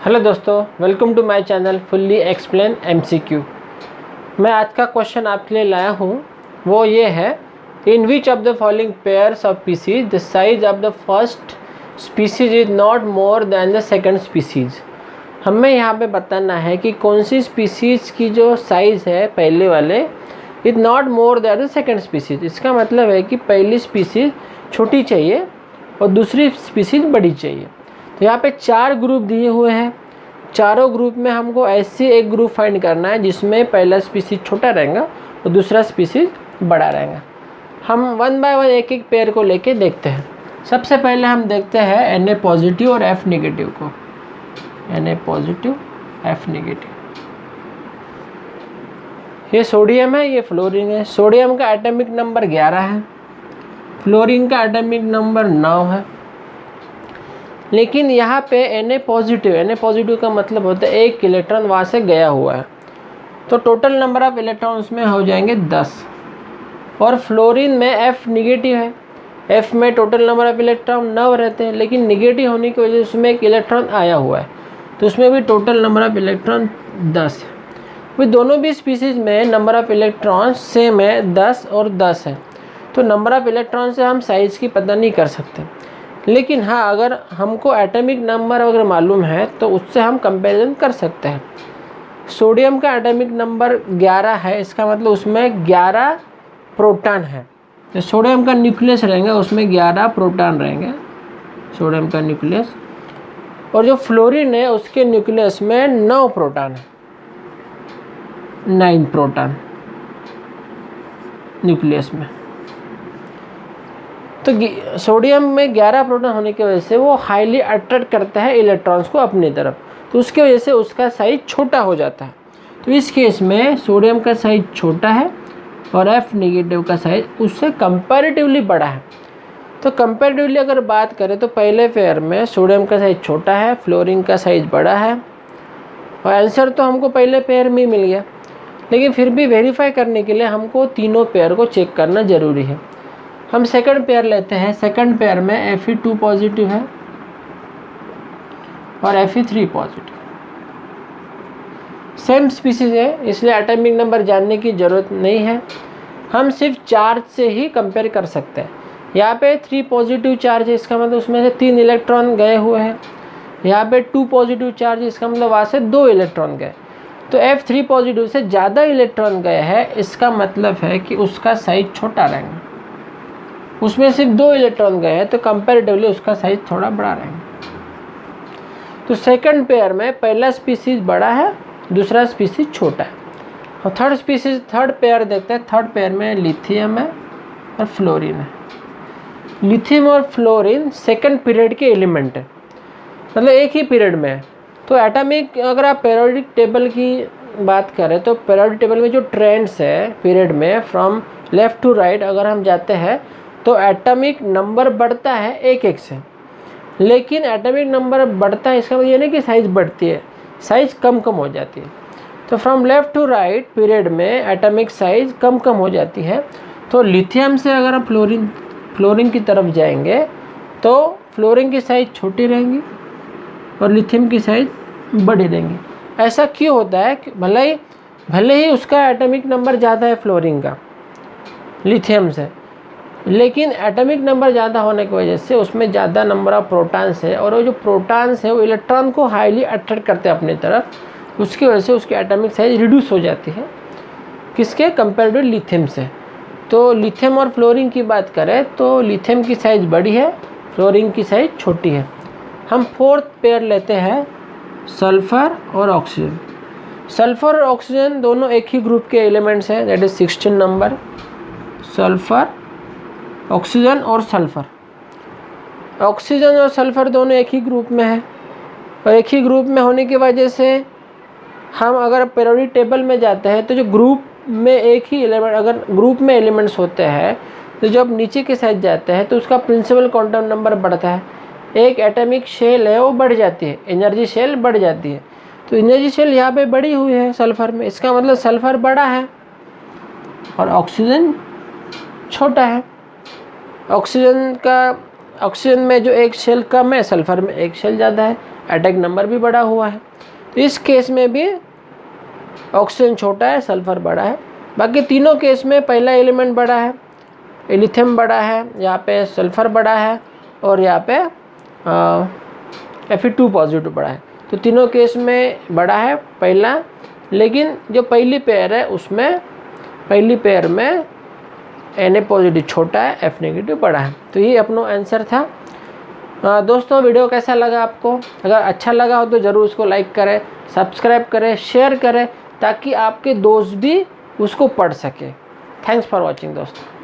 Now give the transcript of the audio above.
Hello दोस्तों, welcome to my channel fully explain MCQ. मैं आज का क्वेश्चन आपके लिए लाया हूँ, वो ये है, in which of the following pairs of species the size of the first species is not more than the second species. हमें यहाँ पे बताना है कि कौन सी स्पीसीज की जो साइज़ है पहले वाले is not more than the second species. इसका मतलब है कि पहली स्पीसीज छोटी चाहिए और दूसरी स्पीसीज बड़ी चाहिए। तो यहाँ पे 4 ग्रुप दिए हुए हैं। चारों ग्रुप में हमको ऐसे एक ग्रुप फाइंड करना है जिसमें पहला स्पीसीज छोटा रहेगा और दूसरा स्पीसीज बड़ा रहेगा। हम वन बाय वन एक एक पेयर को लेके देखते हैं। सबसे पहले हम देखते हैं Na पॉजिटिव और F नेगेटिव को। Na पॉजिटिव F नेगेटिव, ये सोडियम है, ये फ्लोरीन है। सोडियम का एटॉमिक नंबर 11 है, फ्लोरीन का एटॉमिक नंबर 9 है। लेकिन यहाँ पे Na पॉजिटिव का मतलब होता है एक इलेक्ट्रॉन वहाँ से गया हुआ है, तो टोटल नंबर ऑफ इलेक्ट्रॉन्स में हो जाएंगे 10। और फ्लोरीन में F निगेटिव है, F में टोटल नंबर ऑफ इलेक्ट्रॉन 9 रहते हैं, लेकिन निगेटिव होने की वजह से उसमें एक इलेक्ट्रॉन आया हुआ है, तो उसमें भी टोटल नंबर ऑफ इलेक्ट्रॉन 10 है। वे दोनों भी स्पीसीज में नंबर ऑफ इलेक्ट्रॉन सेम है, 10 और 10 है। तो नंबर ऑफ इलेक्ट्रॉन से हम साइज़ की पता नहीं कर सकते, लेकिन हाँ, अगर हमको एटॉमिक नंबर अगर मालूम है तो उससे हम कंपैरिजन कर सकते हैं। सोडियम का एटॉमिक नंबर 11 है, इसका मतलब उसमें 11 प्रोटॉन है। तो सोडियम का न्यूक्लियस रहेंगे, उसमें 11 प्रोटॉन रहेंगे, सोडियम का न्यूक्लियस। और जो फ्लोरीन है उसके न्यूक्लियस में 9 प्रोटॉन है, 9 प्रोटॉन न्यूक्लियस में। तो सोडियम में 11 प्रोटॉन होने की वजह से वो हाईली अट्रैक्ट करता है इलेक्ट्रॉन्स को अपनी तरफ, तो उसकी वजह से उसका साइज छोटा हो जाता है। तो इस केस में सोडियम का साइज छोटा है और F नेगेटिव का साइज उससे कंपैरेटिवली बड़ा है। तो कंपैरेटिवली अगर बात करें तो पहले पेयर में सोडियम का साइज छोटा है, फ्लोरीन का साइज बड़ा है। और आंसर तो हमको पहले पेयर में ही मिल गया, लेकिन फिर भी वेरीफाई करने के लिए हमको तीनों पेयर को चेक करना ज़रूरी है। हम सेकंड पेयर लेते हैं। सेकंड पेयर में Fe2 पॉजिटिव है और Fe3 पॉजिटिव। सेम स्पीसीज है, इसलिए एटॉमिक नंबर जानने की ज़रूरत नहीं है, हम सिर्फ चार्ज से ही कंपेयर कर सकते हैं। यहाँ पे 3 पॉजिटिव चार्ज है, इसका मतलब उसमें से 3 इलेक्ट्रॉन गए हुए हैं। यहाँ पे 2 पॉजिटिव चार्ज है, इसका मतलब वहाँ से 2 इलेक्ट्रॉन गए। तो F3 पॉजिटिव से ज़्यादा इलेक्ट्रॉन गए हैं, इसका मतलब है कि उसका साइज छोटा रहेगा। उसमें सिर्फ 2 इलेक्ट्रॉन गए हैं, तो कंपैरेटिवली उसका साइज थोड़ा बड़ा रहेगा। तो सेकंड पेयर में पहला स्पीसीज बड़ा है, दूसरा स्पीसीज छोटा है। और थर्ड पेयर देखते हैं। थर्ड पेयर में लिथियम है और फ्लोरीन है। लिथियम और फ्लोरीन सेकंड पीरियड के एलिमेंट है, मतलब एक ही पीरियड में है। तो एटॉमिक, अगर आप पीरियोडिक टेबल की बात करें तो पीरियोडिक टेबल में जो ट्रेंड्स है पीरियड में फ्रॉम लेफ़्ट टू राइट अगर हम जाते हैं तो एटॉमिक नंबर बढ़ता है एक से, लेकिन एटॉमिक नंबर बढ़ता है इसका मतलब ये नहीं कि साइज़ बढ़ती है, साइज़ कम हो जाती है। तो from left to right period में एटॉमिक साइज़ कम हो जाती है। तो लिथियम से अगर हम फ्लोरीन की तरफ जाएंगे तो फ्लोरीन की साइज़ छोटी रहेंगी और लिथियम की साइज़ बड़ी रहेंगी। ऐसा क्यों होता है कि भले ही उसका एटॉमिक नंबर ज़्यादा है फ्लोरीन का लिथियम से, लेकिन एटॉमिक नंबर ज़्यादा होने की वजह से उसमें ज़्यादा नंबर ऑफ प्रोटॉन्स है, और वो जो प्रोटॉन्स है वो इलेक्ट्रॉन को हाईली अट्रैक्ट करते हैं अपनी तरफ। उसकी वजह से उसकी एटॉमिक साइज रिड्यूस हो जाती है, किसके कंपेयर टू लिथियम से। तो लिथियम और फ्लोरीन की बात करें तो लिथियम की साइज़ बड़ी है, फ्लोरीन की साइज़ छोटी है। हम फोर्थ पेयर लेते हैं, सल्फ़र और ऑक्सीजन। सल्फ़र और ऑक्सीजन दोनों एक ही ग्रुप के एलिमेंट्स हैं, that is 16 number. Sulphur, oxygen और सल्फ़र, ऑक्सीजन और सल्फ़र दोनों एक ही ग्रुप में है, और एक ही ग्रुप में होने की वजह से हम अगर पीरियोडिक टेबल में जाते हैं तो जो ग्रुप में एक ही एलिमेंट, अगर ग्रुप में एलिमेंट्स होते हैं तो जब नीचे के साइड जाते हैं तो उसका प्रिंसिपल क्वांटम नंबर बढ़ता है। एक एटॉमिक शेल है वो बढ़ जाती है, एनर्जी शेल बढ़ जाती है। तो एनर्जी शेल यहाँ पे बढ़ी हुई है सल्फ़र में, इसका मतलब सल्फ़र बड़ा है और ऑक्सीजन छोटा है। ऑक्सीजन में जो एक शेल कम है, सल्फ़र में एक शेल ज़्यादा है। एटॉमिक नंबर भी बढ़ा हुआ है। तो इस केस में भी ऑक्सीजन छोटा है, सल्फर बड़ा है। बाकी तीनों केस में पहला एलिमेंट बड़ा है, लिथियम बड़ा है, यहाँ पे सल्फर बड़ा है और यहाँ पे Fe2 पॉजिटिव बड़ा है। तो तीनों केस में बड़ा है पहला, लेकिन जो पहली पेयर है उसमें पहली पेयर में Na पॉजिटिव छोटा है, F नेगेटिव बड़ा है। तो ये अपना आंसर था। दोस्तों वीडियो कैसा लगा आपको? अगर अच्छा लगा हो तो ज़रूर उसको लाइक करें, सब्सक्राइब करें, शेयर करें, ताकि आपके दोस्त भी उसको पढ़ सके। थैंक्स फॉर वॉचिंग दोस्तों।